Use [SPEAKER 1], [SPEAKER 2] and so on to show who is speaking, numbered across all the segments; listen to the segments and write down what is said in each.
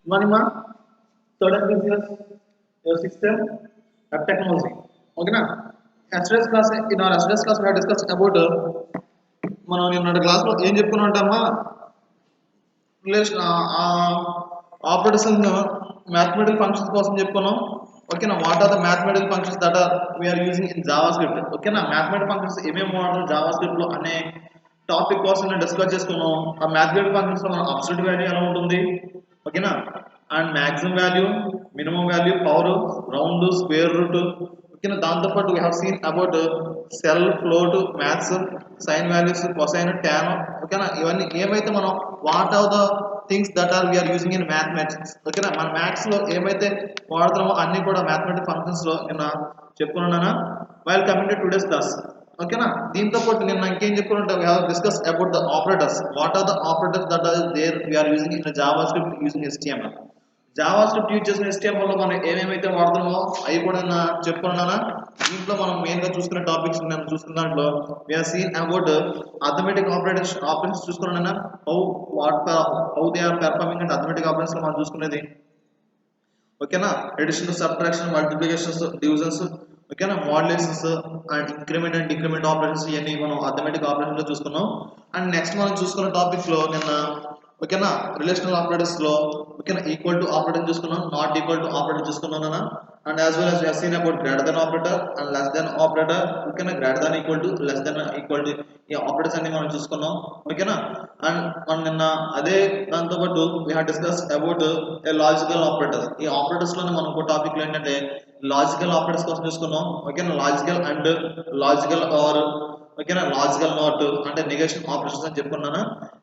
[SPEAKER 1] Manima, third business, your system, technology. Okay, na? SRS class in our SRS class we have discussed about మనం నిన్న క్లాస్లో ఏం చెప్పుకున్నాంటమ్మా relation operators mathematical functions కోసం చెప్పుకున్నాం ఓకేనా what are the mathematical functions that are we are using in JavaScript ఓకేనా mathematical functions ఏమేమి వాడతాం జావా స్క్రిప్ట్ లో అనే టాపిక్ కోసం నేను డిస్కస్ చేసుకున్నాం ఆ మ్యాథమెటికల్ ఫంక్షన్స్ లో మన అబ్సల్యూట్ వాల్యూ ఎలా ఉంటుంది ఓకేనా and maximum value minimum value power round square root ఓకేనా దాంతోపాటు we have seen about ceil float maths sine values cosine tan ఓకేనా ఇవన్నీ ఏమైతే మనం what are the things that are we are using in mathematics ఓకేనా మన మ్యాథ్స్ లో ఏమైతే వాడుతున్నామో అన్ని కూడా మ్యాథమెటిక్ ఫంక్షన్స్ లో నిన్న చెప్పుకున్నానా while coming to today's class ఓకేనా దీంతో పాటు నిన్న ఇంకేం చెప్పుకుంటే we have discuss about the operators what are the operators that are there we are using in JavaScript using HTML JavaScript use చేసిన HTML లో మనం ఏమేమైతే వాడుతున్నామో అవి కూడా చెప్పుకున్నానా దీంట్లో మనం మెయిన్ గా చూసుకునే టాపిక్స్ నేను చూసుకున్న దాంట్లో we are seen about arithmetic operations చూసుకున్నానా how they are performing and arithmetic operations లో మనం చూసుకునేది ఓకేనా అడిషన్ సబ్ట్రాక్షన్ మల్టిప్లికేషన్స్ డివిజన్స్ ఓకేనా modulations and increment and decrement operations ఇవన్నీ మనం అథమెటిక్ ఆపరేషన్స్ లో చూసుకున్నాం అండ్ నెక్స్ట్ మనం చూసుకున్న టాపిక్స్ లో నిన్న ఓకేనా రిలేషనల్ ఆపరేటర్స్ లో ఓకేనా ఈక్వల్ టు ఆపరేటర్ చూసుకున్నాం నాట్ ఈక్వల్ టు ఆపరేటర్ చూసుకున్నాం and as well as we have seen about greater than operator and less than operator ఓకేనా greater than equal to less than equal to ఈ operators అన్ని మనం చూసుకున్నాం ఓకేనా and మనం నిన్న అదే దాంతో పాటు we have discuss about a logical operators ఈ ఆపరేటర్స్ లోనే మనం ఇంకో టాపిక్ లో ఏంటంటే లాజికల్ ఆపరేటర్స్ కోసం చూసుకున్నాం ఓకేనా లాజికల్ అండ్ లాజికల్ ఆర్ ఓకేనా లాజికల్ నాట్ అంటే నెగేషన్ ఆపరేషన్స్ అని చెప్పుకున్నాను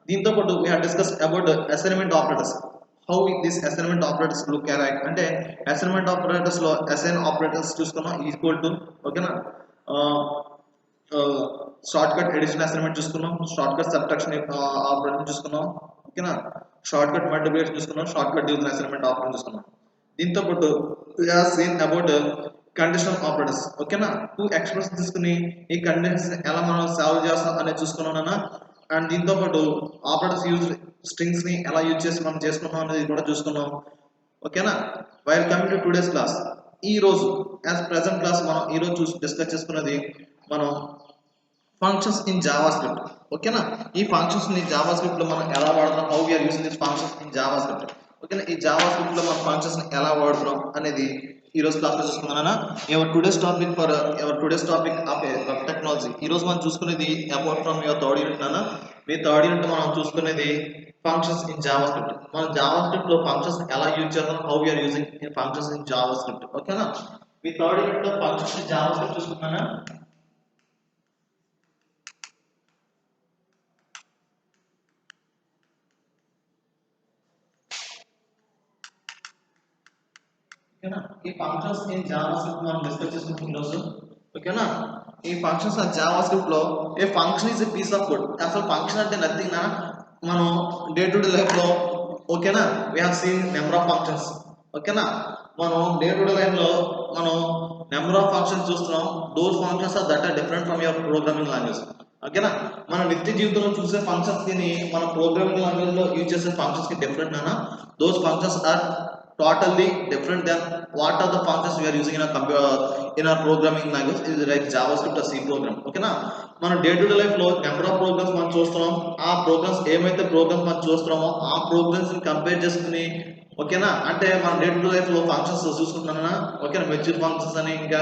[SPEAKER 1] దీంతో పాటు we have discuss about assignment operators how this assignment operators look like అంటే అసైన్మెంట్ ఆపరేటర్స్ లో అసైన్ ఆపరేటర్స్ చూసుకున్నాం ఈక్వల్ టు ఓకేనా షార్ట్ కట్ ఎడిషన్ అసైన్మెంట్ చూసుకున్నాం షార్ట్ కట్ సబ్ట్రాక్షన్ ఆపరేషన్ చూసుకున్నాం ఓకేనా షార్ట్ కట్ మల్టిప్లికేషన్ చూసుకున్నాం short cut division assignment operation చూసుకున్నాం దీంతో పాటు we have seen about conditional operators ఓకేనా టూ ఎక్స్ప్రెషన్ తీసుకుని ఈ కండిషన్స్ ఎలా మనం సాల్వ్ చేస్తాం అనేది చూసుకున్నాం అండ్ దీంతో పాటు ఆపరేటర్స్ యూజ్ స్ట్రింగ్స్ ని ఎలా యూజ్ చేసి మనం చేసుకున్నాం అనేది కూడా చూసుకున్నాం ఓకేనా while coming to today's class ఈ రోజు యాజ్ ప్రెసెంట్ క్లాస్ మనం ఈ రోజు డిస్కస్ చేసుకున్నది మనం ఫంక్షన్స్ ఇన్ జావా స్క్రిప్ట్ ఓకేనా ఈ ఫంక్షన్స్ ని జావా స్క్రిప్ట్ లో మనం ఎలా వాడుతున్నాం how we are using this functions in JavaScript ఓకేనా ఈ జావా స్క్రిప్ట్ లో మనం ఫంక్షన్స్ ని ఎలా వాడుతున్నాం అనేది ఈ రోజు క్లాస్ లో చూసుకున్నానా our today's topic for our today's topic of technology ఈ రోజు మనం చూసుకునేది about from your third unit నానా మీ థర్డ్ యూనిట్ మనం చూసుకునేది ఫంక్షన్స్ ఇన్ జావా స్క్రిప్ట్ మనం జావా స్క్రిప్ట్ లో ఫంక్షన్స్ ఎలా యూజ్ చేస్తాం how we are using in functions in JavaScript ఓకేనా మీ థర్డ్ యూనిట్ లో ఫంక్షన్స్ ఇన్ జావా స్క్రిప్ట్ చూసుకున్నానా ఓకేనా ఈ ఫంక్షన్స్ ఇన్ జావా స్క్రిప్ట్ మనం డిస్కస్ చేసుకుంటున్న రోజు ఓకేనా ఈ ఫంక్షన్స్ ఆఫ్ జావా స్క్రిప్ట్ లో a function is a piece of code అసలు ఫంక్షన్ అంటే నథింగ్ నా మనం డే టు డే లైఫ్ లో ఓకేనా we have seen number of functions ఓకేనా మనం డే టు డే లైఫ్ లో మనం నెంబర్ ఆఫ్ ఫంక్షన్స్ చూస్తున్నాం those functions are that are different from your programming language ఓకేనా మన నిత్య జీవితంలో చూసే ఫంక్షన్స్ ని మన ప్రోగ్రామింగ్ లాంగ్వేజ్ లో యూజ్ చేసే ఫంక్షన్స్ కి డిఫరెంట్ నానా those functions are totally different than what are the functions we are using in our computer in our programming language is like javascript or C program okay na మన day to day life లో number of programmes మనం చూస్తున్నాం ఆ programmes ఏమైతే programmes మనం చూస్తున్నామో ఆ programmes ని compare చేసుకుని ఓకేనా అంటే మన డే టు డే లైఫ్ లో ఫంక్షన్స్ చూసుకుంటున్నానా ఓకేనా మెచ్యూర్ ఫంక్షన్స్ అని ఇంకా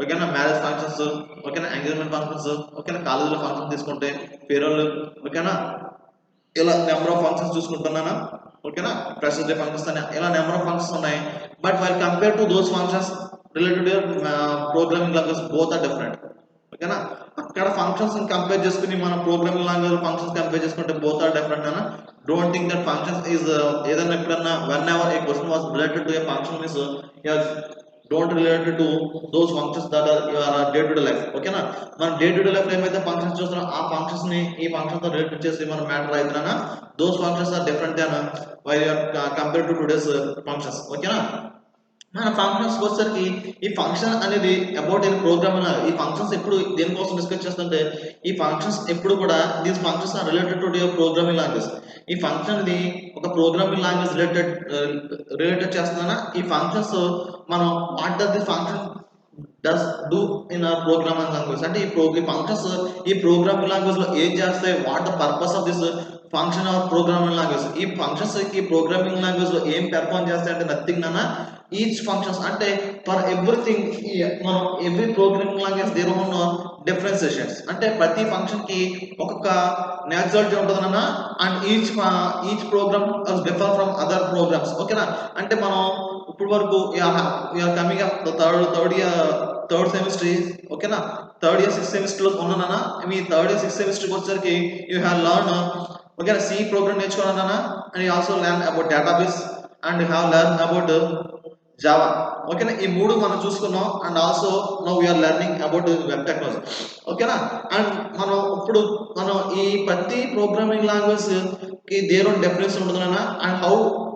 [SPEAKER 1] ఓకేనా మ్యారేజ్ ఫంక్షన్స్ ఓకేనా ఎంగేజ్మెంట్ ఫంక్షన్స్ ఓకేనా కాలేజీలో ఫంక్షన్ తీసుకుంటే పేరోల్ ఓకేనా ఇలా నెంబర్ ఆఫ్ ఫంక్షన్స్ చూసుకుంటున్నానా ఓకేనా ప్రెషర్ డే ఫంక్షన్స్ అని ఇలా నెంబర్ ఆఫ్ ఫంక్షన్స్ ఉన్నాయి but while compare to those functions related programming language both are different ఓకేనా అక్కడ ఫంక్షన్స్ కంపేర్ చేసుకుని మన ప్రోగ్రామింగ్ లాంగ్వేజ్ ఫంక్షన్స్ కంపేర్ చేసుకుంటే బోత్ ఆర్ డిఫరెంట్ అన్న don't think that functions is ఏదైనా ఎప్పుడన్నా whenever a question was related to a function means don't related to those functions that are your day to day life ఓకేనా మన day to day life లో ఏమైతే functions చూస్తున్నాం ఆ functions ని ఈ ఫంక్షన్ తో రిలేట్ చేసి మన matter అవుతున్నానా those functions are different than while you are compared to today's functions ఓకేనా మన ఫంక్షన్స్ వచ్చేసరికి ఈ ఫంక్షన్ అనేది అబౌట్ ఎన్ ప్రోగ్రామ్ ఈ ఫంక్షన్స్ ఎప్పుడు దేనికోసం డిస్కస్ చేస్తుంటే ఈ ఫంక్షన్స్ ఎప్పుడు కూడా these functions are related to your programming language. ఈ ఫంక్షన్ ది ఒక ప్రోగ్రామింగ్ లాంగ్వేజ్ రిలేటెడ్ చేస్తున్నానా ఈ ఫంక్షన్స్ మనం what does this function does do in our programming language అంటే ఈ ఫంక్షన్స్ ఈ ప్రోగ్రామింగ్ లాంగ్వేజ్ లో ఏం చేస్తాయి what the purpose of this function of programming language ఈ ఫంక్షన్స్ ఈ ప్రోగ్రామింగ్ లాంగ్వేజ్ లో ఏం పెర్ఫార్మ్ చేస్తాయి అంటే నథింగ్ నానా ఈచ్ ఫంక్షన్స్ అంటే ఫర్ ఎవ్రీథింగ్ మనం every programming language their own differentiations అంటే ప్రతి ఫంక్షన్ కి ఒక్కొక్క నేచురాలిటీ ఉంటుందన్న and each program differ from other programs ఓకేనా అంటే మనం ఇప్పుడు వరకు కమింగ్ అప్ థర్డ్ సెమిస్టర్ ఓకేనా థర్డ్ ఇయర్ సిక్స్త్ సెమిస్టర్ లో ఉన్నానా మీ థర్డ్ ఇయర్ సిక్స్త్ సెమిస్టర్ వచ్చేసరికి యూ హ్యావ్ లర్న్ ఓకేనా సి ప్రోగ్రామ్ నేర్చుకున్నానా and you also learn about database and you have learn about Java ఓకేనా ఈ మూడు మనం చూసుకున్నాం and also now we're learning about web technology ఓకేనా అండ్ మనం ఈ ప్రతి ప్రోగ్రామింగ్ లాంగ్వేజ్ కి దేర్ ఓన్ డిఫరెన్స్ ఉంటుందన్నా అండ్ హౌ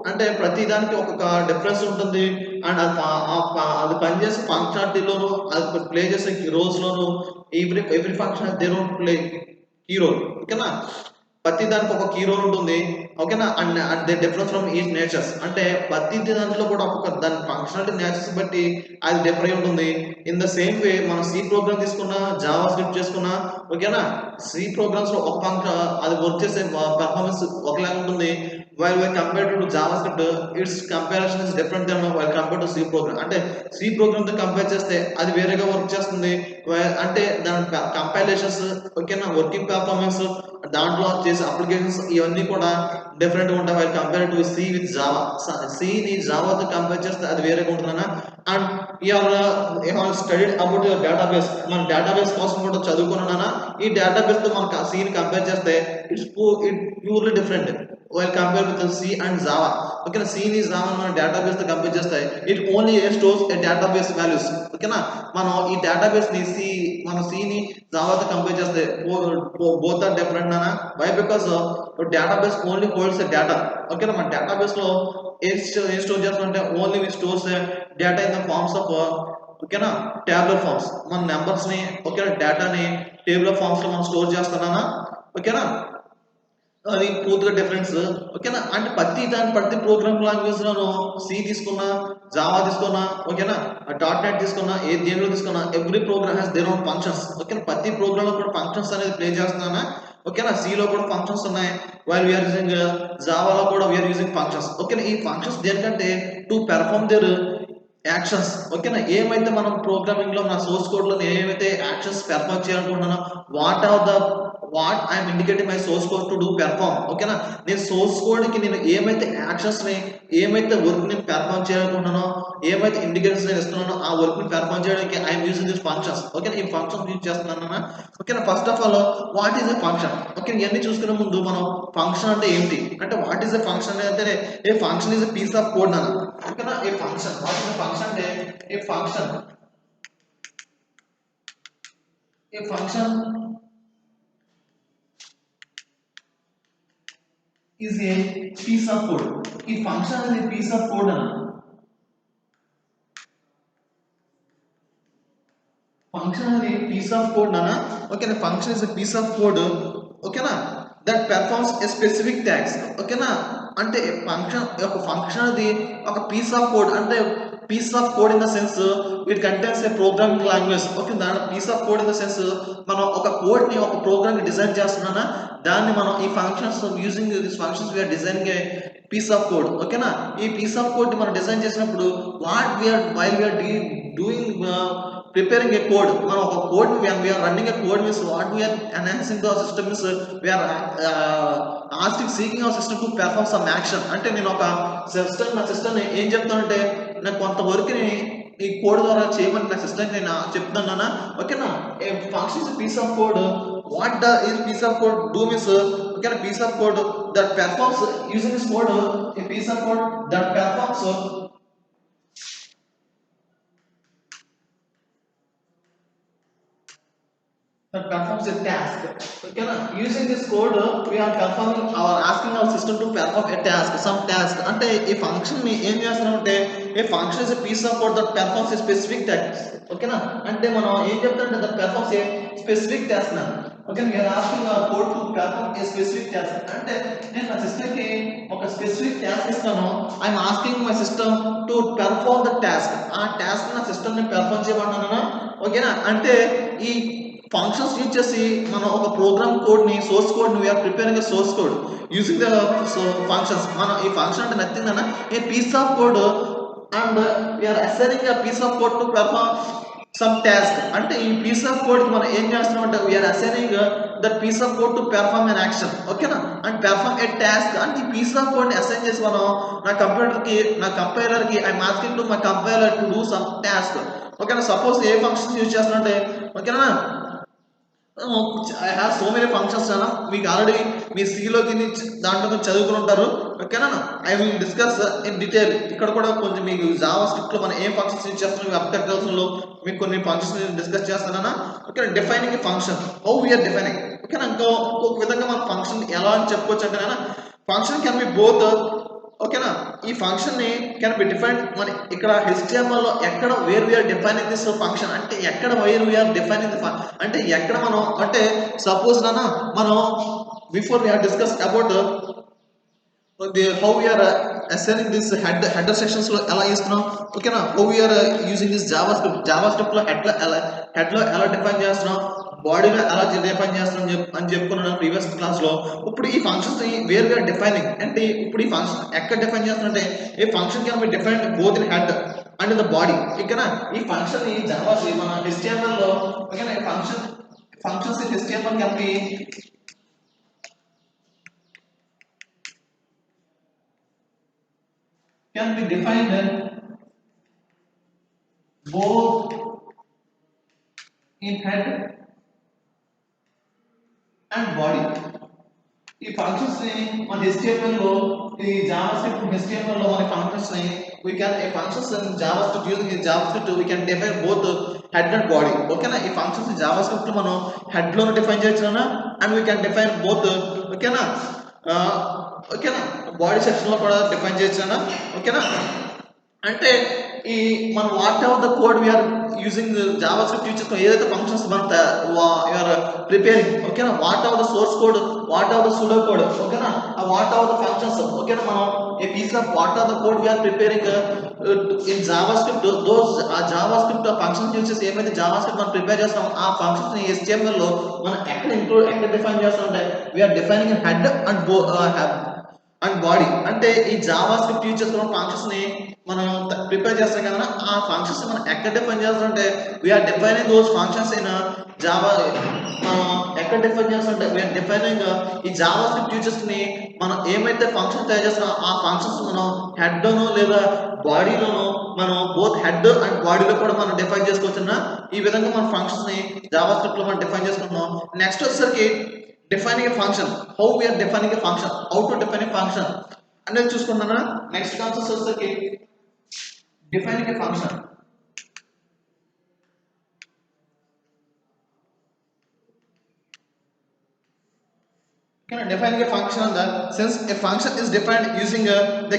[SPEAKER 1] అంటే ప్రతి దానికి ఒక్కొక్క డిఫరెన్స్ ఉంటుంది అండ్ అది పనిచేసే ఫంక్షనాలిటీలోను అది ప్లే చేసే రోల్స్ లోను every function their own play key role ఓకేనా ప్రతి దానికి ఒక కీ రోల్ ఉంటుంది ఓకేనా and they difference from each natures అంటే ప్రతి దాంట్లో కూడా ఒక్కొక్క దాని ఫంక్షనాలిటీ నేచర్స్ బట్టి అది డిఫరెంట్ ఉంటుంది ఇన్ ద సేమ్ వే మనం సి ప్రోగ్రామ్ తీసుకున్నా జావా స్క్రిప్ట్ చేసుకున్నా ఓకేనా సి ప్రోగ్రామ్స్ లో ఒక ఫంక్షన్ అది వర్క్ చేసే పర్ఫార్మెన్స్ ఒకలాగా ఉంటుంది while compare to JavaScript it's comparison is different then while compare to C program అంటే సి ప్రోగ్రామ్ తో కంపేర్ చేస్తే అది వేరేగా వర్క్ చేస్తుంది అంటే దాని కంపైలేషన్స్ ఓకేనా వర్కింగ్ పర్ఫార్మెన్స్ దాంట్లో చేసే అప్లికేషన్స్ ఇవన్నీ కూడా డిఫరెంట్ ఉంటాయి while compare to C with Java సిని జావాతో కంపేర్ చేస్తే అది వేరేగా ఉంటుందన్నా and you're studied about your database మన డేటాబేస్ కోసం కూడా చదువుకున్నానా ఈ డేటాబేస్ తో మనకు సిని కంపేర్ చేస్తే it purely different while compare with C and Java ఓకేనా సిని జావా మన డేటాబేస్ తో కంపేర్ చేస్తే it only stores a database values ఓకేనా మనం ఈ డేటాబేస్ ని మన సిని జావాతో కంపేర్ చేస్తే బోత్ ఆర్ డిఫరెంట్ అన్న why because database only holds data ఓకేనా మన డేటాబేస్ లో ఏం స్టోర్ చేస్తుంటే only we stores data in the forms of ఓకేనా ట్యాబులర్ ఫార్మ్స్ మన నెంబర్స్ ని ఓకేనా డేటాని టేబులర్ ఫార్మ్స్ లో మనం స్టోర్ చేస్తున్నానా ఓకేనా అది పూర్తిగా డిఫరెన్స్ ఓకేనా అంటే ప్రతి ప్రోగ్రామ్ లాంగ్వేజ్ లోను సి తీసుకున్నా జావా తీసుకున్నా ఓకేనా డాట్ నెట్ తీసుకున్నా ఏ దేనిలో తీసుకున్నా every program has their own functions ఓకేనా ప్రతి ప్రోగ్రామ్ లో కూడా ఫంక్షన్స్ అనేది ప్లే చేస్తున్నానా ఓకేనా సిలో కూడా ఫంక్షన్స్ ఉన్నాయి వైల్ వీఆర్ యూజింగ్ జావాలో కూడా వీఆర్ యూజింగ్ ఫంక్షన్స్ ఓకేనా ఈ ఫంక్షన్స్ దేనికంటే టు పెర్ఫార్మ్ దేర్ యాక్షన్స్ ఓకేనా ఏమైతే మనం ప్రోగ్రామింగ్ లో నా సోర్స్ కోడ్ లో ఏమైతే యాక్షన్స్ పెర్ఫార్మ్ చేయాలనుకుంటున్నానో what I'm indicating my source code to do perform ఓకేనా నేను సోర్స్ కోడ్ కి నేను ఏమైతే యాక్షన్స్ ని ఏమైతే వర్క్ నేను పెర్ఫార్మ్ చేయాలనుకుంటున్నానో ఏమైతే ఇండికేటర్స్ నేను ఇస్తున్నానో ఆ వర్క్ ని పెర్ఫార్మ్ చేయడానికి ఐఎమ్ యూజింగ్ దిస్ ఫంక్షన్స్ ఓకేనా ఈ ఫంక్షన్స్ యూజ్ చేస్తున్నాను ఓకేనా first of all what is a function okay ఇవన్నీ చూసుకునే ముందు మనం ఫంక్షన్ అంటే ఏంటి అంటే వాట్ ఈస్ ఎ ఫంక్షన్ అంటే a function is a piece of code అన్న ఓకేనా a function what is a function అంటే a function is a piece of code. ఈ ఫంక్షన్ అనేది పీస్ ఆఫ్ కోడ్ అన్న ఫంక్షన్ అనేది పీస్ ఆఫ్ కోడ్ అన్న ఓకేనా function is a piece of code ఓకేనా that performs a specific task ఓకేనా అంటే ఫంక్షన్ అది ఒక పీస్ ఆఫ్ కోడ్ అంటే piece of code in the sense it contains A programming language okay దాని piece of code in the sense మనం ఒక code ని ఒక ప్రోగ్రామ్ కి డిజైన్ చేస్తున్నానా దాన్ని మనం ఈ functions using this functions we're designing a piece of code ఓకేనా ఈ పీస్ ఆఫ్ కోడ్ ని మనం డిజైన్ చేసినప్పుడు while we're doing preparing a code మనం ఒక code when we are running a code means what we are enhancing the system is we are seeking our system to perform some action అంటే నేను ఒక నా system ఏం చెప్తానంటే నాకు కొంత వర్క్ ని ఈ కోడ్ ద్వారా చేయమని నా సిస్టమ్ నేను చెప్తున్నానా ఓకేనా a function is piece of code what is piece of code do means okay piece of code that performs using this code a piece of code that performs a task okay na using this code we are performing or asking our system to perform a task some task అంటే ఈ function ని ఏం చేస్తున్నామంటే a function is a piece of code that performs a specific task. ఓకేనా, అంటే మనం ఏం చెప్తామంటే that performs a specific task నా. Okay, we're asking our code to perform a specific task. అంటే నేను నా సిస్టమ్ కి ఒక స్పెసిఫిక్ టాస్క్ ఇస్తాను. I'm asking my system to perform the task. ఆ టాస్క్ నా సిస్టమ్ ని పెర్ఫార్మ్ చేయమంటున్నానా. ఓకేనా, అంటే ఈ ఫంక్షన్స్ యూజ్ చేసి మనం ఒక ప్రోగ్రామ్ కోడ్ ని సోర్స్ కోడ్ ని we're preparing source code using the functions. మనం ఈ ఫంక్షన్ అంటే నథింగ్ అన్న a piece of code and we're assigning a piece of code to perform some task. అంటే ఈ పీస్ ఆఫ్ కోడ్ కి మనం ఏం చేస్తున్నాం అంటే we're assigning that piece of code to perform an action. ఓకేనా, అండ్ పెర్ఫార్మ్ ఏ టాస్క్. అంటే ఈ పీస్ ఆఫ్ కోడ్ ని అసైన్ చేసి మనం నా కంప్యూటర్ కి నా కంపైలర్ కి I'm asking to my compiler to do some task. ఓకేనా, సపోజ్ ఏ ఫంక్షన్ యూజ్ చేస్తున్నట్టే. ఓకేనా, I have so many functions అన్న. మీకు ఆల్రెడీ మీ సిలోకి దాంట్లో చదువుకుని ఉంటారు. ఓకేనా, I will discuss in detail. ఇక్కడ కూడా కొంచెం మీకు జావా స్క్రిప్ట్ లో మనం ఏం ఫంక్షన్స్ యూజ్ చేస్తున్నాం అప్లికేషన్స్ లో మీకు కొన్ని ఫంక్షన్స్ డిస్కస్ చేస్తానా. ఓకేనా, defining a function, how we're defining. ఓకేనా, ఇంకొక విధంగా మన ఫంక్షన్ ఎలా అని చెప్పుకోవచ్చు అంటే ఫంక్షన్ కెన్ బి బోత్. ఓకేనా, ఈ ఫంక్షన్ ని కెన్ బి డిఫైన్ మన ఇక్కడ HTML లో ఎక్కడ where we're defining this function అంటే ఎక్కడ వేర్ వీఆర్ డిఫైనింగ్ ది అంటే ఎక్కడ మనం అంటే సపోజ్ నాన్న మనం before we're discuss about how we are assigning this header sections లో ఎలా ఇస్తున్నాం. ఓకేనా, how we are using this javascript లో head లో ఎలా డిఫైన్ చేస్తున్నాం, బాడీలో ఎలా డిఫైన్ చేస్తున్నాం అని చెప్పుకున్నాను ప్రీవియస్ క్లాస్ లో. ఇప్పుడు ఈ ఫంక్షన్స్ ని వేర్ వీఆర్ డిఫైనింగ్ అంటే ఇప్పుడు ఈ ఫంక్షన్ ఎక్కడ డిఫైన్ చేస్తున్నారంటే a function can be defined both in head and in the body. ఓకేనా, ఈ ఫంక్షన్ ని జావా మన HTML లో ఓకేనా functions in HTML can be defined both in head and body. ఈ ఫంక్షన్స్ ని మన HTML లో ఈ జావాస్క్రిప్ట్ HTML లో మన ఫంక్షన్స్ ని we can a functions in javascript using javascript we can define both head and body. ఓకేనా, ఈ ఫంక్షన్స్ జావాస్క్రిప్ట్ లో మనం హెడ్ లో డిఫైన్ చేయొచ్చునా and we can define both. ఓకేనా, ఓకేనా, బాడీ సెక్షన్ లో కూడా డిఫైన్ చేయొచ్చునా. ఓకేనా, అంటే ఈ మనం whatever the code we're using JavaScript use చేసుకుని ఏదైతే ఫంక్షన్స్ మనం యూఆర్ ప్రిపేరింగ్. ఓకేనా, whatever the source code, whatever the pseudo code. ఓకేనా, వాట్ ఎవర్ ద ఫంక్షన్స్. ఓకేనా, మనం a piece of what are the code we're preparing in JavaScript those ఆ JavaScript functions use చేసి ఏమైతే JavaScript మనం prepare చేస్తాం ఆ functions ని HTML లో మనం ఎక్కడ డిఫైన్ చేస్తాం అంటే we're defining head and body. అంటే ఈ జావాస్క్రిప్ట్ యూజ్ చేసుకున్న ఫంక్షన్స్ ని మనం ప్రిపేర్ చేస్తాం కదా ఆ ఫంక్షన్స్ మనం ఎక్కడ డిఫైన్ చేస్తామంటే we're defining those functions in Java. మనం ఎక్కడ డిఫైన్ చేస్తామంటే వీఆర్ డిఫైనింగ్ ఈ జావాస్క్రిప్ట్ యూజ్ చేసుకుని మనం ఏమైతే ఫంక్షన్ తయారు చేస్తున్నాం ఆ ఫంక్షన్స్ మనం హెడ్ లోనో లేదా బాడీలోనో మనం బోత్ హెడ్ అండ్ బాడీలో కూడా మనం డిఫైన్ చేసుకోవచ్చు. ఈ విధంగా మన ఫంక్షన్స్ ని జావాస్క్రిప్ట్ లో మనం డిఫైన్ చేసుకున్నాం. నెక్స్ట్ వచ్చేసరికి defining a function, how we are defining a function, how to define a function అనేది చూసుకుంటున్నా. నెక్స్ట్ కాన్సెప్ట్ వచ్చేసరికి defining a function. Okay, defining a function on that since a function is defined using the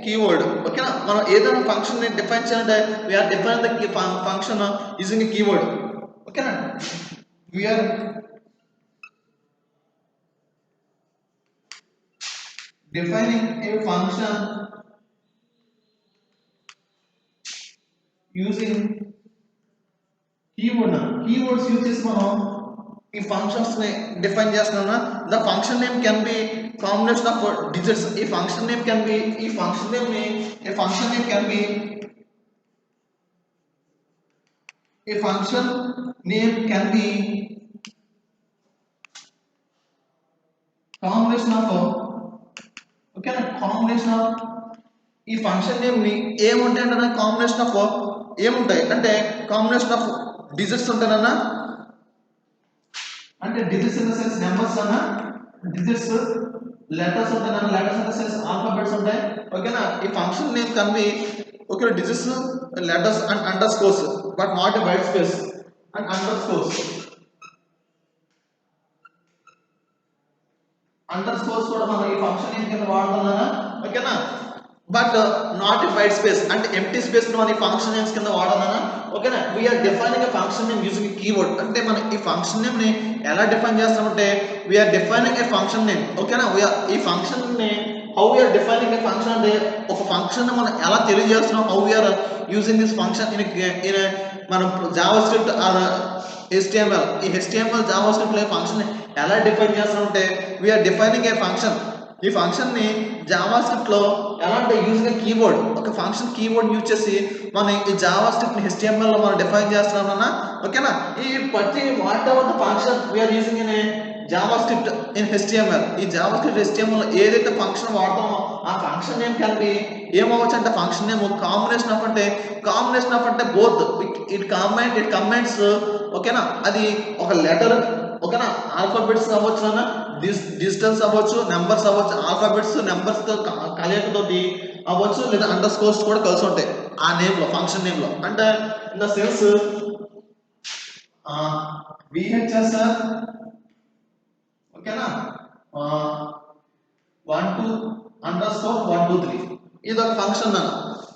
[SPEAKER 1] keyword. Okay, మనం ఏదైనా function ని define చేయాలంటే we are defining the function using a keyword. Okay, we are defining a function using keyword. Keywords use చేసి మనం ఈ functions ని define చేస్తున్నాం. The function name can be combination of digits. ఈ function name can be a function name can be combination of okay na combination of ఈ function name ని ఏముంటాయంటే combination of ఏముంటాయి అంటే కాంబినేషన్ ఆఫ్ డిజిట్స్ ఉంటాయన్నా. అంటే digits in the sense numbers అన్న digits, letters ఉంటాయన్నా, letters in the sense alphabets ఉంటాయి. ఓకేనా, ఈ function name can be okay digits, letters and underscores but not a white space and underscores. Underscores కూడా మనం ఈ function name కింద వాడుతున్నానా. ఓకేనా, but not in white space అంటే ఎంటీ స్పేస్ లో మన ఫంక్షన్ నేమ్స్ కింద వాడాలన్నా ఓకేనా we're defining a function name using keyword అంటే మనం ఈ ఫంక్షన్ నేమ్ ని ఎలా డిఫైన్ చేస్తామంటే we're defining a function name ఓకేనా ఈ ఫంక్షన్ ని how we're defining a function అంటే ఒక ఫంక్షన్ ని మనం ఎలా తెలియజేస్తున్నాం how we are using this function in మనం జావా స్క్రిప్ట్ HTML ఈ HTML జావా స్క్రిప్ట్ లో ఫంక్షన్ ఎలా డిఫైన్ చేస్తామంటే వీఆర్ డిఫైనింగ్ ఏ ఫంక్షన్ ఈ ఫంక్షన్ ని జావా స్క్రిప్ట్ లో ఎలా అంటే యూజింగ్ కీవర్డ్ ఒక ఫంక్షన్ కీవర్డ్ యూజ్ చేసి మనం ఈ జావా స్క్రిప్ట్ ని HTML లో మనం డిఫైన్ చేస్తున్నామన్నా ఓకేనా ఈ ప్రతి whatever the function we're using in JavaScript in HTML ఈ జావా స్క్రిప్ట్ HTML లో ఏదైతే ఫంక్షన్ వాడతామో ఆ ఫంక్షన్ నేమ్ కలిపి ఏమవచ్చు అంటే ఫంక్షన్ నేమ్ కాంబినేషన్ ఆఫ్ అంటే బోత్ ఇట్ కంబైన్స్ ఓకేనా అది ఒక లెటర్ ఓకేనా ఆల్ఫాబెట్స్ అవ్వచ్చు అన్న డిజిటల్స్ అవ్వచ్చు నెంబర్స్ అవ్వచ్చు ఆల్ఫాబెట్స్ నెంబర్స్ కలయికతోటి అవ్వచ్చు లేదా అండర్ స్కోర్స్ కూడా కలిసి ఉంటాయి ఆ నేమ్ లో ఫంక్షన్ నేమ్ లో అంటే ఇన్ ద సెన్స్ VHS ఓకేనా 12_123 ఇది ఒక ఫంక్షన్ అన్న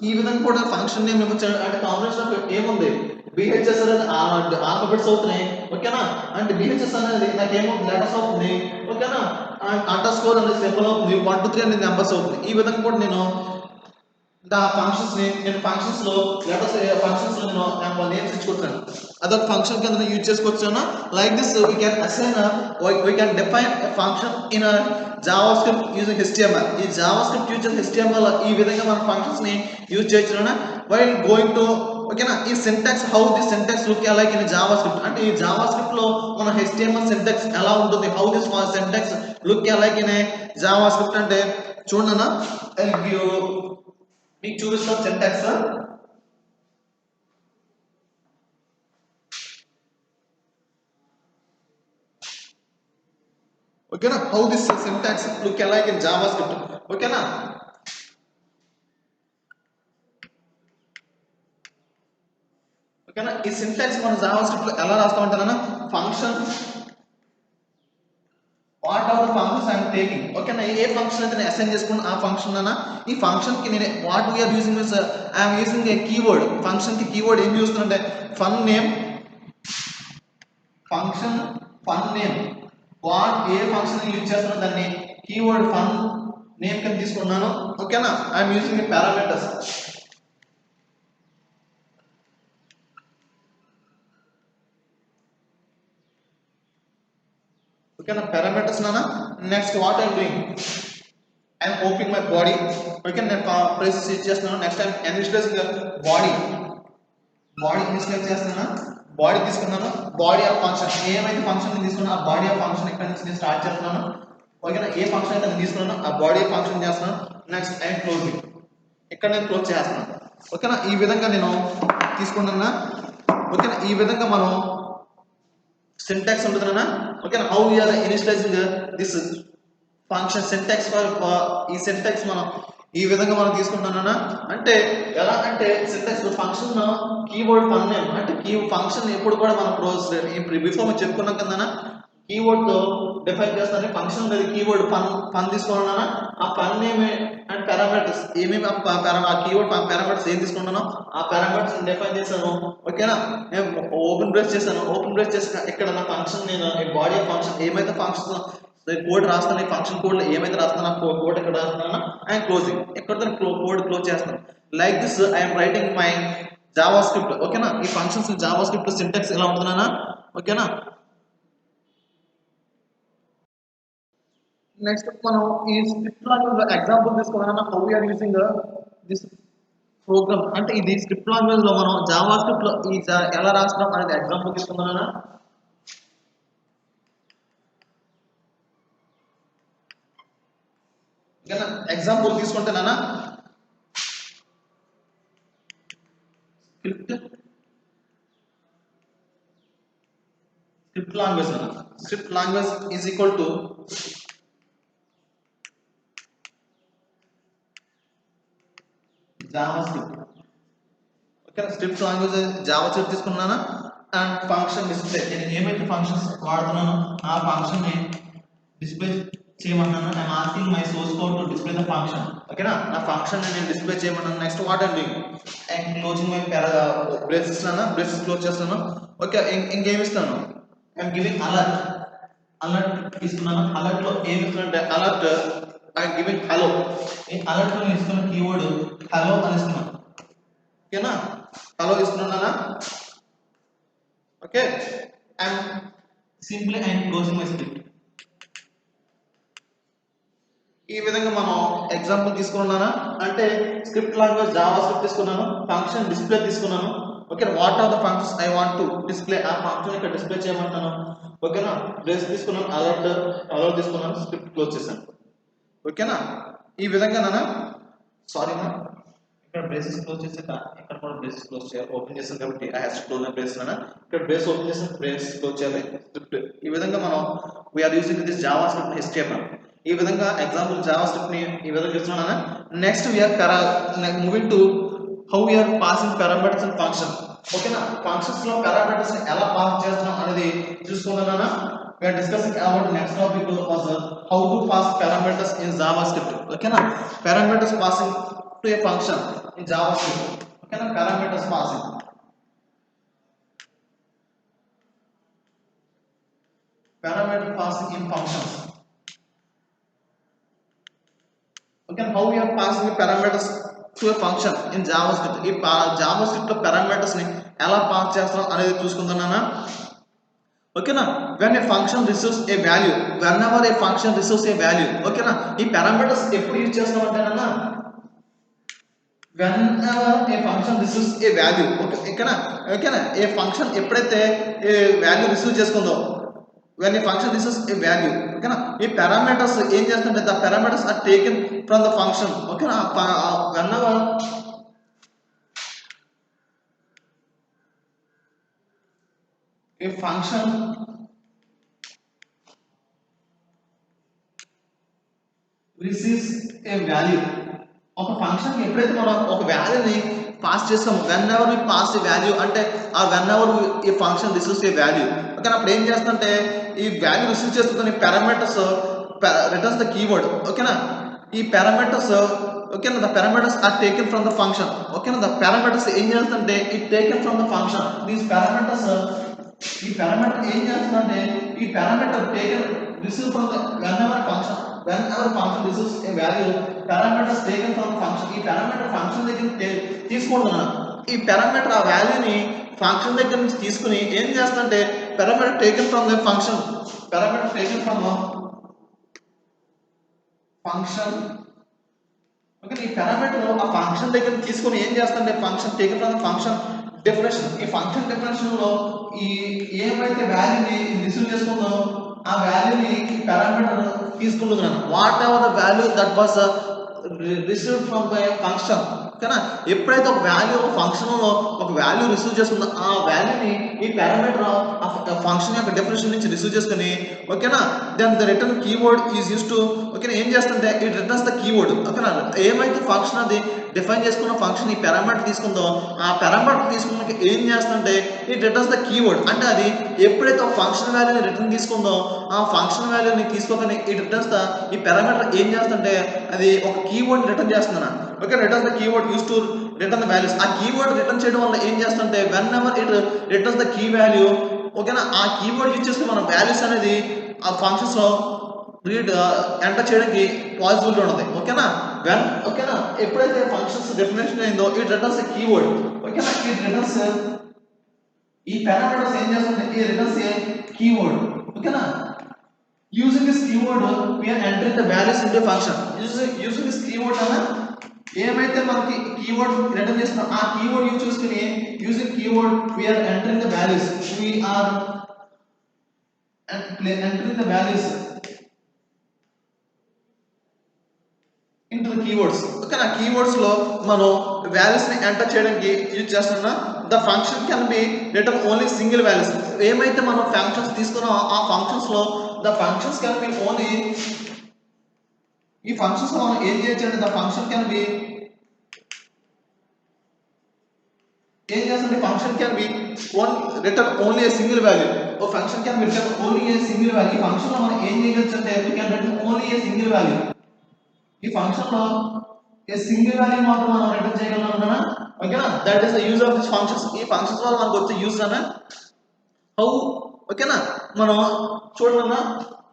[SPEAKER 1] ఈ విధంగా కూడా ఫంక్షన్ నేమ్ అంటే కాంబినేషన్ ఆఫ్ ఏముంది BHS అనేది ఆల్ఫాబెట్స్ అవుతున్నాయి ఓకేనా అండ్ BHS అనేది నాకేమో లెటర్స్ అవుతుంది ఓకేనా అండర్ స్కోర్ అనేది సింబల్ అవుతుంది 1 2 3 అనేది నెంబర్స్ అవుతుంది ఈ విధంగా కూడా నేను ఫంక్షన్స్ నేను ఫంక్షన్స్ లో లెటర్స్ ఫంక్షన్స్ లో నేను నేమ్స్ ఇచ్చుకుంటాను అదొక ఫంక్షన్ కింద యూజ్ చేసుకోవచ్చు like this we can assign we can define a function in JavaScript using HTML ఈ జావా స్క్రిప్ట్ యూజ్ HTML ఈ విధంగా మన ఫంక్షన్స్ ని యూజ్ చేయొచ్చు వైల్ గోయింగ్ టు ఓకేనా ఈ syntax how the syntax look like in JavaScript అంటే ఈ జావా స్క్రిప్ట్ లో మన HTML సింటాక్స్ ఎలా ఉంటుంది how this syntax look like in JavaScript అంటే చూడనా మీకు చూపిస్తాం సింటాక్స్ ఓకేనా how this syntax look like in JavaScript ఓకేనా ఓకేనా ఈ సింటాక్స్ మన జావా స్క్రిప్ట్ లో ఎలా రాస్తామంటారా function what are the functions I'm taking ఓకేనా ఏ ఫంక్షన్ అయితే నేను అసైన్ చేసుకున్నా ఆ ఫంక్షన్ అన్న ఈ ఫంక్షన్ కి నేను what we're using means I'm using a keyword function కి కీవర్డ్ ఏం చూస్తున్నంటే fun name function fun name what a function use చేస్తున్నా దాన్ని కీవర్డ్ ఫన్ నేమ్ కింద తీసుకున్నాను ఓకేనా ఐఎమ్ యూజింగ్ ఏ పారామీటర్స్ ఓకేనా పారామీటర్స్ నానా next what I'm doing I'm opening my body okay నేను ప్రెస్ చేస్తున్నాను next time initialising body initialise చేస్తున్నాను బాడీ తీసుకున్నాను బాడీ ఆఫ్ ఫంక్షన్ ఏమైతే ఫంక్షన్ తీసుకున్నా ఆ బాడీ ఆఫ్ ఫంక్షన్ ఇక్కడ నుంచి నేను స్టార్ట్ చేస్తున్నాను ఓకేనా ఏ ఫంక్షన్ అయితే నేను తీసుకున్నాను ఆ బాడీ ఆఫ్ ఫంక్షన్ చేస్తున్నాను నెక్స్ట్ ఐఎమ్ క్లోజింగ్ ఇక్కడ నేను క్లోజ్ చేస్తున్నాను ఓకేనా ఈ విధంగా నేను తీసుకున్నా ఓకేనా ఈ విధంగా మనం సింటాక్స్ ఉంటుందన్నా ఓకేనా how we are initializing this function syntax ఈ సింటాక్స్ మనం ఈ విధంగా మనం తీసుకుంటున్నానా అంటే ఎలా అంటే syntax function keyword fun name అంటే ఫంక్షన్ ఎప్పుడు కూడా మనం బిఫోర్ మనం చెప్పుకున్నాం కదా కీవర్డ్ తో డిఫైన్ చేస్తానే ఫంక్షన్ అనేది కీవర్డ్ ఫన్ తీసుకున్నానా ఆ ఫన్ నేమ్ అండ్ పారామీటర్స్ ఏమేమి ఆ కీవర్డ్ పారామీటర్స్ ఏం తీసుకున్నానో ఆ పారామీటర్స్ డిఫైన్ చేశాను ఓకేనా నేను ఓపెన్ బ్రేస్ చేసి ఇక్కడ నా ఫంక్షన్ నేను బాడీ ఆఫ్ ఫంక్షన్ ఏమైతే ఫంక్షన్ కోడ్ రాస్తాను ఈ ఫంక్షన్ కోడ్ లో ఏమైతే రాస్తాను కోడ్ ఎక్కడ రాస్తున్నాను ఐఎమ్ క్లోజింగ్ ఎక్కడ కోడ్ క్లోజ్ చేస్తాను like this I'm writing my Java script ఓకేనా ఈ ఫంక్షన్స్ జావా స్క్రిప్ట్ సింటాక్స్ ఎలా ఉంటుందన్నా ఓకేనా నెక్స్ట్ మనం ఈ స్క్రిప్ట్ లాంగ్వేజ్ ఎగ్జాంపుల్ తీసుకున్నాను how we are using this program అంటే ఇది స్క్రిప్ట్ లాంగ్వేజ్ లో మనం జావా స్క్రిప్ట్ లో ఈ ఎలా రాస్తున్నాం అనేది ఎగ్జాంపుల్ తీసుకున్నానా ఎగ్జాంపుల్ తీసుకుంటేనా script language is equal to JavaScript okay script language JavaScript తీసుకున్నానా అండ్ ఫంక్షన్ డిస్ప్లే నేను ఏమైతే ఫంక్షన్స్ వాడుతున్నానో ఆ ఫంక్షన్ ని డిస్ప్లే చేయమన్నాను. I'm asking my source code to display the function. ఓకేనా, నా ఫంక్షన్ నేను డిస్ప్లే చేయమన్నాను. Next what I'm doing, I'm closing my braces braces close చేస్తాను. ఓకే, ఇంకేమి ఇస్తాను, ఐఎమ్ గివింగ్ అలర్ట్. అలర్ట్ ఇస్తున్నాను. అలర్ట్ లో ఏమి ఇస్తున్నా, అలర్ట్ ఐఎమ్ గివింగ్ హలో. ఈ అలర్ట్ లో ఇస్తున్న కీవర్డ్ హలో అని ఇస్తున్నాను. ఓకేనా, హలో ఇస్తున్నానా. Okay, I'm simply I'm closing my script. ఈ విధంగా మనం ఎగ్జాంపుల్ తీసుకున్నానా అంటే స్క్రిప్ట్ లాంగ్వేజ్ జావా స్క్రిప్ట్ తీసుకున్నాను, ఫంక్షన్ డిస్ప్లే తీసుకున్నాను. Okay, what are the functions I want to display, ఆ ఫంక్షన్ ఇక్కడ డిస్ప్లే చేయమంటాను. ఓకేనా, బ్రేస్ తీసుకున్నాను, అలర్ట్ తీసుకున్నాను, స్క్రిప్ట్ క్లోజ్ చేశాను. ఓకేనా, ఈ విధంగా సారీనా ఇక్కడ బ్రేసెస్ క్లోజ్ చేసాక ఇక్కడ కూడా బ్రేసెస్ క్లోజ్ చేయాలి. ఓపెన్ చేస్తాను కాబట్టి I have to close brace ఇక్కడ బ్రేస్ ఓపెన్ చేస్తాను, బ్రేస్ క్లోజ్ చేయాలి స్క్రిప్ట్. ఈ విధంగా మనం we're using this JavaScript HTML. ఈ విధంగా ఎగ్జాంపుల్ జావా స్క్రిప్ట్ ని ఈ విధంగా ఇస్తున్నాను. Next we're moving to how we're passing parameters and function. ఓకేనా, ఫంక్షన్స్ లో పారామీటర్స్ ని ఎలా పాస్ చేస్తున్నాం అనేది చూసుకుంటున్నానా. We are discussing about next topic was how to pass parameters in JavaScript. Okay na, parameters passing to a function in JavaScript. Okay na, parameters passing. Parameter passing in functions. Okay, how we are passing the parameters to a function in JavaScript. ఈ JavaScript లో parameters ని ఎలా pass చేస్తాం అనేది చూసుకుంటున్నానా. ఓకేనా, when a function receives a value, whenever a function receives a value. ఓకేనా, ఈ parameters ఎప్పుడు use చేస్తామంటేనా whenever a function receives a value. ఓకేనా, ఏ ఫంక్షన్ ఎప్పుడైతే ఏ వాల్యూ రిసీవ్ చేసుకుందో, when a function receives a value. ఓకేనా, ఈ parameters ఏం చేస్తుంటే the parameters are taken from the function. ఓకేనా, whenever a function receives a value, ఒక function ఎప్పుడైతే మనం ఒక వాల్యూని పాస్ చేస్తామో, whenever we pass a value అంటే ఆ వెన్ ఎవర్ ఈ function receives a value. Okay, అప్పుడు ఏం చేస్తుందంటే ఈ వాల్యూ రిసీవ్ చేస్తున్న పారామీటర్స్ రిటర్న్స్ ద కీవర్డ్. ఓకేనా, ఈ పారామీటర్స్ ఓకేనా the parameters are taken from the function. ఓకేనా, ద పారామీటర్స్ ఏం చేస్తుందంటే it taken from the function. These parameters, ఈ పారామీటర్ ఏం చేస్తుందంటే ఈ parameter taken receive from the whenever function receives a value, parameters taken from the function. ఈ parameter function దగ్గర తీసుకుంటున్నాను. ఈ parameter ఆ వాల్యూని ఫంక్షన్ దగ్గర నుంచి తీసుకుని ఏం చేస్తుందంటే parameter taken from the function, parameter taken from the function. Okay, ఈ parameter ఆ ఫంక్షన్ దగ్గర తీసుకుని ఏం చేస్తుందంటే function taken from the function definition. ఈ ఫంక్షన్ డెఫినేషన్ లో ఈ ఏమైతే వాల్యూని రిసీవ్ చేసుకుందో ఆ వాల్యూని పారామీటర్ తీసుకుంటున్నాను. What ever the value that was received from by function. ఓకేనా, ఎప్పుడైతే ఒక వాల్యూ ఫంక్షన్ లో ఒక వాల్యూ రిసీవ్ చేసుకుందో ఆ వాల్యూని ఈ పారామీటర్ ఫంక్షన్ యొక్క డెఫినేషన్ నుంచి రిసీవ్ చేసుకుని ఓకేనా then the return keyword is use to. ఓకేనా, ఏం చేస్తుంటే ఇట్ రిటర్న్స్ ద కీవర్డ్. ఓకేనా, ఏమైతే ఫంక్షన్ అది డిఫైన్ చేసుకున్న ఫంక్షన్ ఈ పారామీటర్ తీసుకుందో ఆ పారామీటర్ తీసుకున్నాక ఏం చేస్తుంటే ఇట్ రిటర్న్స్ ద కీవర్డ్. అంటే అది ఎప్పుడైతే ఒక ఫంక్షన్ వాల్యూని రిటర్న్ తీసుకుందో ఆ ఫంక్షన్ వాల్యూని తీసుకోకనే ఇట్ రిటర్న్స్ ద, ఈ పారామీటర్ ఏం చేస్తుంటే అది ఒక కీవర్డ్ రిటర్న్ చేస్తున్నా. Okay, returns the keyword use to return the values. ఆ కీవర్డ్ రిటర్న్ చేయడం వల్ల ఏం చేస్తుంటే whenever it returns the key value. ఓకేనా, ఆ కీవర్డ్ యూజ్ చేస్తే మన వాల్యూస్ అనేది ఆ ఫంక్షన్స్ లో రీడ్ ఎంటర్ చేయడానికి పాసిబిలిటీ ఉన్నది. ఓకేనా, ఓకేనా ఎప్పుడైతే ఫంక్షన్స్ డెఫినేషన్ అయిందో ఇట్ రిటర్న్స్ ఏ కీవర్డ్. ఓకేనా, ఇట్ రిటర్న్స్ ఈ పారామీటర్స్ ఏం చేస్తుంటే ఈ రిటర్న్స్ ఏ కీవర్డ్. ఓకేనా, using this keyword we are entering the values into a function. using this keyword అన్న ఏమైతే మనకి కీవర్డ్ రిటర్న్ చేస్తున్నాం ఆ కీవర్డ్ యూజ్ చేసుకుని using keyword we are entering the values. we are entering the values into the keywords. Okay, ఆ keywords లో మనం values ని ఎంటర్ చేయడానికి యూజ్ చేస్తున్నా. The function can be return only single values. ఏమైతే మనం ఫంక్షన్స్ తీసుకున్నామో ఆ ఫంక్షన్స్ లో the functions can be only, ఈ ఫంక్షన్స్ మనం ఏం చేయొచ్చు అంటే ద ఫంక్షన్ కెన్ బి ఏం చేస్తుంది function can be return only a single value ఓ function can be return only a single value function లో మనం ఏం చేయొచ్చు అంటే we can return only a single value ఈ ఫంక్షన్ లో ఏ సింగిల్ వాల్యూ మాత్రం మనం రిటర్న్ చేయగలం అన్నా ఓకేనా that is the use of this functions ఈ ఫంక్షన్స్ వల్ల మనకు వచ్చే యూజ్ అన్నా హౌ ఓకేనా మనం చూడన్నా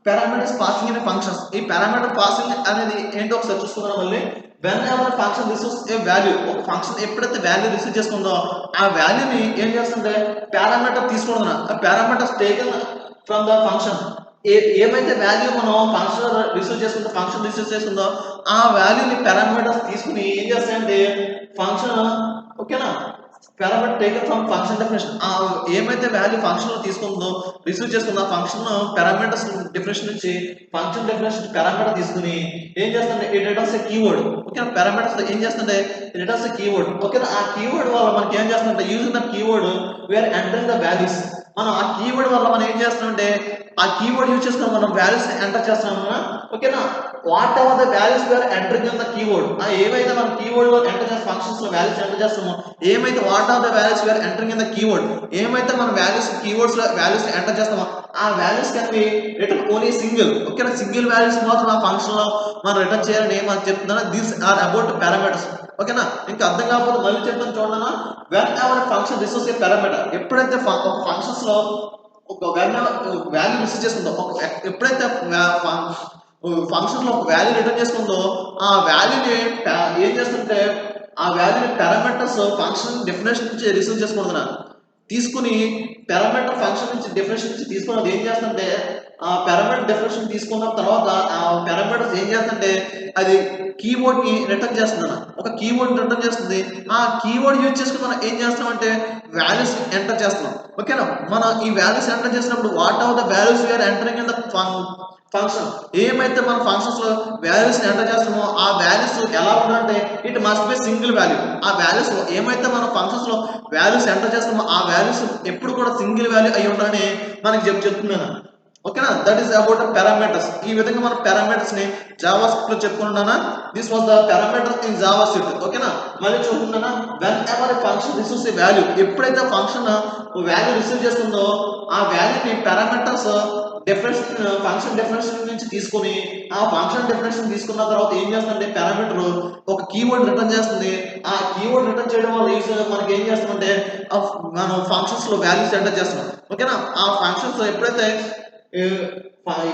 [SPEAKER 1] పారామీటర్స్ పాసింగ్ అనే ఫంక్షన్స్ ఈ పారామీటర్ పాసింగ్ అనేది ఏంటో ఒకసారి చూసుకుందాం మళ్ళీ when ever function receives a value ఒక ఫంక్షన్ ఎప్పుడైతే వాల్యూ రిసీవ్ చేసుకుందో ఆ వాల్యూని ఏం చేస్తుంటే పారామీటర్ తీసుకుంటున్నా ఆ parameters taken from the function ఏమైతే వాల్యూ మనం ఫంక్షన్ రిసీవ్ చేసుకుందో ఆ వాల్యూని పారామీటర్స్ తీసుకుని ఏం చేస్తాయంటే ఫంక్షన్ ఓకేనా parameter taken from function definition ఏమైతే వాల్యూ ఫంక్షన్ లో తీసుకుందో రిసీవ్ చేసుకుందో ఆ ఫంక్షన్ పారామీటర్స్ డెఫినేషన్ నుంచి ఫంక్షన్ డెఫినేషన్ పారామీటర్ తీసుకుని ఏం చేస్తుంటే it returns a keyword okay parameters ఏం చేస్తుంటే రిటర్న్స్ ఏ కీవర్డ్ ఓకే ఆ కీవర్డ్ వల్ల మనకి ఏం చేస్తుంటే using the keyword we're entering the values మనం ఆ కీవర్డ్ వల్ల మనం ఏం చేస్తామంటే ఆ కీవర్డ్ యూజ్ చేసుకుని మనం వాల్యూస్ ఎంటర్ చేస్తామన్నా ఓకేనా whatever the values we're entering in the keyword ఏమైతే మనం కీవర్డ్ లో ఎంటర్ చేసే ఫంక్షన్స్ లో వాల్యూస్ ఎంటర్ చేస్తామో ఏమైతే what are the values we're entering in the keyword ఏమైతే మనం వాల్యూస్ కీవర్డ్స్ లో వాల్యూస్ ఎంటర్ చేస్తామో ఆ values can be return only single ఓకేనా సింగిల్ వాల్యూస్ మాత్రం ఆ ఫంక్షన్ లో మనం రిటర్న్ చేయాలని మనకు చెప్తున్నాను దీస్ ఆర్ అబౌట్ పారామీటర్స్ ఓకేనా ఇంకా అర్థం కాకపోతే మళ్ళీ చెప్తాను చూడన్నా when ever function receives A parameter ఎప్పుడైతే ఫంక్షన్స్ లో ఒక వాల్యూ రిసీవ్ చేసుకుందో ఎప్పుడైతే ఫంక్షన్ లో ఒక వాల్యూ రిటర్న్ చేసుకుందో ఆ వాల్యూని ఏం చేస్తుంటే ఆ వాల్యూని పారామీటర్స్ ఫంక్షన్ డెఫినేషన్ నుంచి రిసీవ్ చేసుకుంటున్నారు తీసుకుని పారామీటర్ ఫంక్షన్ నుంచి డెఫినేషన్ నుంచి తీసుకున్నది ఏం చేస్తుంటే ఆ పారామీటర్ డెఫినేషన్ తీసుకున్న తర్వాత ఆ పారామీటర్స్ ఏం చేస్తుంటే అది కీవర్డ్ ని రిటర్న్ చేస్తుంది ఒక కీవర్డ్ రిటర్న్ చేస్తుంది ఆ కీవర్డ్ యూజ్ చేసుకుని మనం ఏం చేస్తామంటే వాల్యూస్ ఎంటర్ చేస్తున్నాం ఓకేనా మనం ఈ వాల్యూస్ ఎంటర్ చేసినప్పుడు what are the values we're entering in the function ఏమైతే మన ఫంక్షన్స్ లో వాల్యూస్ ఎంటర్ చేస్తామో ఆ వాల్యూస్ ఎలా ఉండాలంటే it must be single value ఆ వాల్యూస్ ఏమైతే మన ఫంక్షన్స్ లో వాల్యూస్ ఎంటర్ చేస్తామో ఆ వాల్యూస్ ఎప్పుడు కూడా సింగిల్ వాల్యూ అయి ఉండాలని మనకి చెప్తున్నాను ఓకేనా దట్ ఈస్ అబౌట్ పారామీటర్స్ ఈ విధంగా మన పారామీటర్స్ ని జావా స్క్రిప్ట్ లో చెప్పుకుంటున్నానా this was the parameter in JavaScript ఓకేనా మళ్ళీ చూస్తున్నానా whenever function receives a value ఎప్పుడైతే ఫంక్షన్ వాల్యూ రిసీవ్ చేస్తుందో ఆ వాల్యూని పారామీటర్స్ ఫంక్షన్ డెఫినేషన్ నుంచి తీసుకొని ఆ ఫంక్షన్ డెఫినేషన్ తీసుకున్న తర్వాత ఏం చేస్తుందంటే పారామీటర్ ఒక కీవర్డ్ రిటర్న్ చేస్తుంది ఆ కీవర్డ్ రిటర్న్ చేయడం వల్ల మనకి ఏం చేస్తామంటే మనం ఫంక్షన్స్ లో వాల్యూస్ ఎంటర్ చేస్తున్నాం ఓకేనా ఆ ఫంక్షన్స్ ఎప్పుడైతే ఈ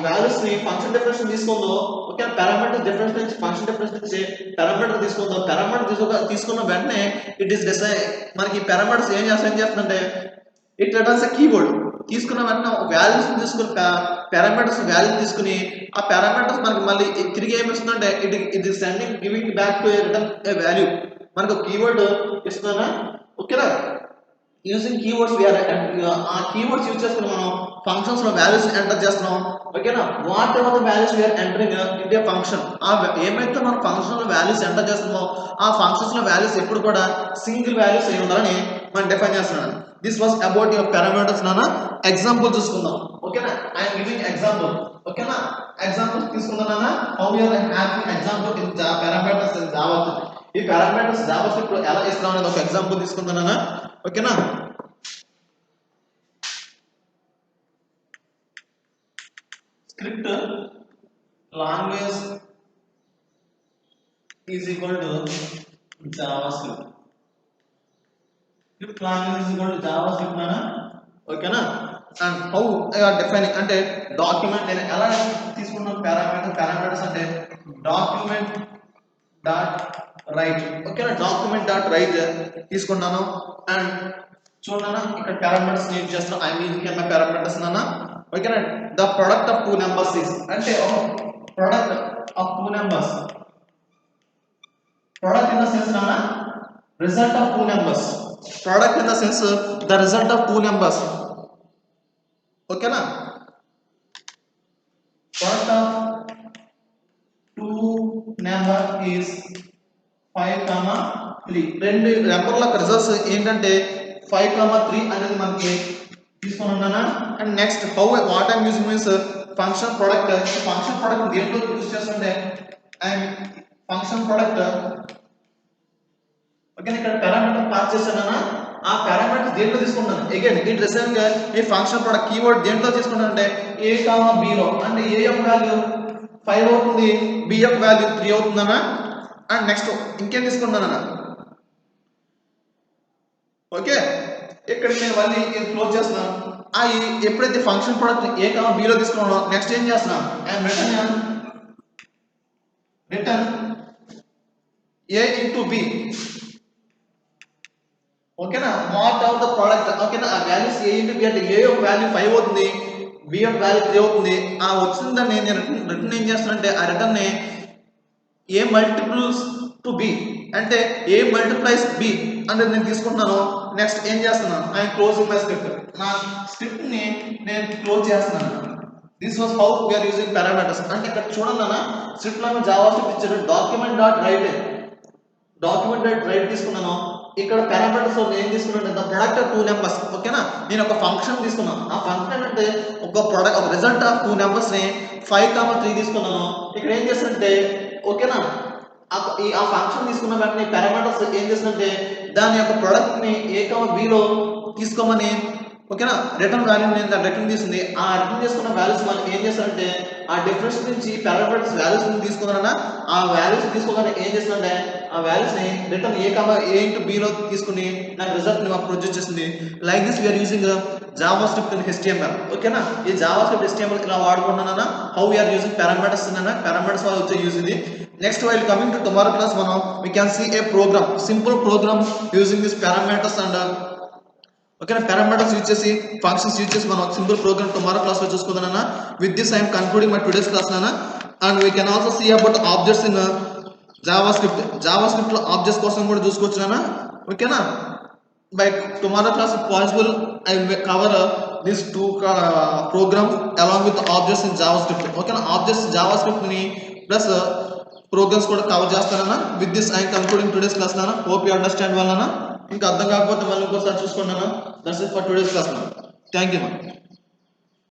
[SPEAKER 1] వాల్యూస్ ని ఫంక్షన్ డెఫినేషన్ తీసుకుందో ఓకే పారామీటర్ డెఫినేషన్ నుంచి ఫంక్షన్ డెఫినేషన్ నుంచి పారామీటర్ తీసుకుందో పారామీటర్ తీసుకున్న వెంటనే ఇట్ ఈస్ డిసైడ్ మనకి పారామీటర్స్ ఏం చేస్తుందంటే ఇట్ రిటర్న్స్ ఎ కీవర్డ్ తీసుకున్న వెంటనే వాల్యూస్ తీసుకుని పారామీటర్స్ వాల్యూ తీసుకుని ఆ పారామీటర్స్ మనకి మళ్ళీ తిరిగి ఏమి ఇస్తుందంటే it is sending giving back to return a value మనకు కీవర్డ్ ఇస్తుందా ఓకేనా యూజింగ్ కీవర్డ్స్ ఆ కీవర్డ్స్ యూజ్ చేసుకుని మనం ఫంక్షన్స్ లో వాల్యూస్ ఎంటర్ చేస్తున్నాం ఓకేనా whatever the values we're entering in a function ఏమైతే మనం ఫంక్షన్ లో వాల్యూస్ ఎంటర్ చేస్తున్నామో ఆ ఫంక్షన్స్ లో వాల్యూస్ ఎప్పుడు కూడా సింగిల్ వాల్యూస్ అయి ఉండాలని మనం డిఫైన్ చేస్తున్నాను this was about your parameters నాన్న ఎగ్జాంపుల్ చూసుకుందాం ఓకేనా ఐఎమ్ గివింగ్ ఎగ్జాంపుల్ ఓకేనా ఎగ్జాంపుల్ తీసుకుందాం నాన్న how you're having example in parameters in Java ఈ పారామీటర్స్ జావా స్క్రిప్ట్ లో ఎలా ఇస్తాం అనేది ఒక ఎగ్జాంపుల్ తీసుకుందాం నాన్న ఓకేనా script language is equal to JavaScript script language is equal to JavaScript నానా ఓకేనా అండ్ హౌ డిఫైనింగ్ అంటే డాక్యుమెంట్ నేను ఎలా తీసుకున్నాను పారామీటర్స్ అంటే డాక్యుమెంట్ డాట్ రైట్ ఓకేనా డాక్యుమెంట్ డాట్ రైట్ తీసుకున్నాను అండ్ చూడనా ఇక్కడ పారామీటర్స్ యూజ్ చేస్తాను I mean can my parameters నానా ఓకేనా the product of two numbers is అంటే product of two numbers product in the sense nana result of two numbers product in the sense the result of two numbers okay na product of two number is 5, 3 రెండు నెంబర్ల results ఏంటంటే 5, 3 అనేది మనకి తీసుకున్నానా and next how what I'm using means function product దేంట్లో use చేస్తుంటే and function product okay ఇక్కడ parameter pass చేశానా ఆ పారామీటర్స్ దేంట్లో తీసుకుంటాను అగైన్ ఇట్ రిసీవింగ్ ఈ ఫంక్షన్ ప్రొడక్ట్ కీవర్డ్ దేంట్లో తీసుకుంటాను అంటే a కామా b లో అంటే a యొక్క వాల్యూ 5 అవుతుంది b యొక్క వాల్యూ 3 అవుతుందన్నా అండ్ నెక్స్ట్ ఇంకేం తీసుకుంటానన్నా ఓకే ఇక్కడ నేను మళ్ళీ ఇది క్లోజ్ చేస్తున్నాను ఎప్పుడైతే function product a comma b లో తీసుకున్నానో నెక్స్ట్ ఏం చేస్తున్నాను I'm return a into b ఓకేనా వాట్ ఆఫ్ ద ప్రోడక్ట్ ఓకేనా ఆ వాల్యూస్ a into b అంటే a యొక్క వాల్యూ 5 అవుతుంది b యొక్క వాల్యూ 3 అవుతుంది ఆ వచ్చిందని నేను రిటర్న్ ఏం చేస్తానంటే ఆ రిటర్న్ ని a మల్టిపుల్స్ టు b అంటే a మల్టిప్లైస్ b అనేది నేను తీసుకుంటున్నాను నెక్స్ట్ ఏం చేస్తున్నాను ఐఎమ్ క్లోజింగ్ మై స్క్రిప్ట్ నా స్క్రిప్ట్ ని నేను క్లోజ్ చేస్తున్నాను this was how we are using parameters అంటే ఇక్కడ చూడండి అన్న స్క్రిప్ట్ లో జావా స్క్రిప్ట్ ఇచ్చారు డాక్యుమెంట్ డాట్ రైట్ తీసుకున్నాను ఇక్కడ పారామీటర్స్ ఏం తీసుకున్నాను ద ప్రొడక్ట్ ఆఫ్ 2 నెంబర్స్ ఓకేనా నేను ఒక ఫంక్షన్ తీసుకున్నాను ఆ ఫంక్షన్ అంటే ఒక ప్రొడక్ట్ ఒక రిజల్ట్ ఆఫ్ 2 నెంబర్స్ ని 5,3 తీసుకున్నాను ఇక్కడ ఏం చేస్తుంటే ఓకేనా ఆ ఫంక్షన్ తీసుకున్న వెంటనే పారామీటర్స్ ఏం చేస్తుంటే దాని యొక్క ప్రొడక్ట్ ని a b లో తీసుకోమని ఓకేనా రిటర్న్ వాల్యూ నేను రిటర్న్ తీసుకుంది ఆ రిటర్న్ చేసుకున్న వాల్యూస్ మనం ఏం చేస్తారంటే ఆ డిఫరెన్స్ నుంచి పారామీటర్స్ వాల్యూస్ ని తీసుకున్నారన్నా ఆ వాల్యూస్ తీసుకోగానే ఏం చేస్తుందంటే ఆ వాల్యూస్ ని రిటర్న్ a into b లో తీసుకుని నాకు రిజల్ట్ ని ప్రొడ్యూస్ చేస్తుంది like this we're using JavaScript in HTML ఓకేనా ఈ జావా స్క్రిప్ట్ HTML ఇలా వాడుకుంటున్నానా హౌ వీఆర్ యూజింగ్ పారామీటర్స్ అన్న పారామీటర్స్ వాళ్ళు వచ్చే యూజ్ ఇది next while coming to tomorrow class మనం we can see a program simple program using this parameters and ఓకేనా పారామీటర్స్ యూజ్ చేసి ఫంక్షన్స్ యూజ్ చేసి మనం సింపుల్ ప్రోగ్రామ్ టుమారో క్లాస్ లో చూసుకుందాం with this I'm concluding my today's class and we can also see about objects in JavaScript లో objects కోసం కూడా చూసుకోవచ్చు ఓకేనా by tomorrow class possible I will cover this 2 program along with objects in JavaScript ఓకేనా objects JavaScript ని plus programs కూడా cover చేస్తానన్నా with this I'm concluding today's class hope you understand ఇంకా అర్థం కాకపోతే మళ్ళీ ఇంకోసారి చూసుకున్నాను that's it for today's class thank you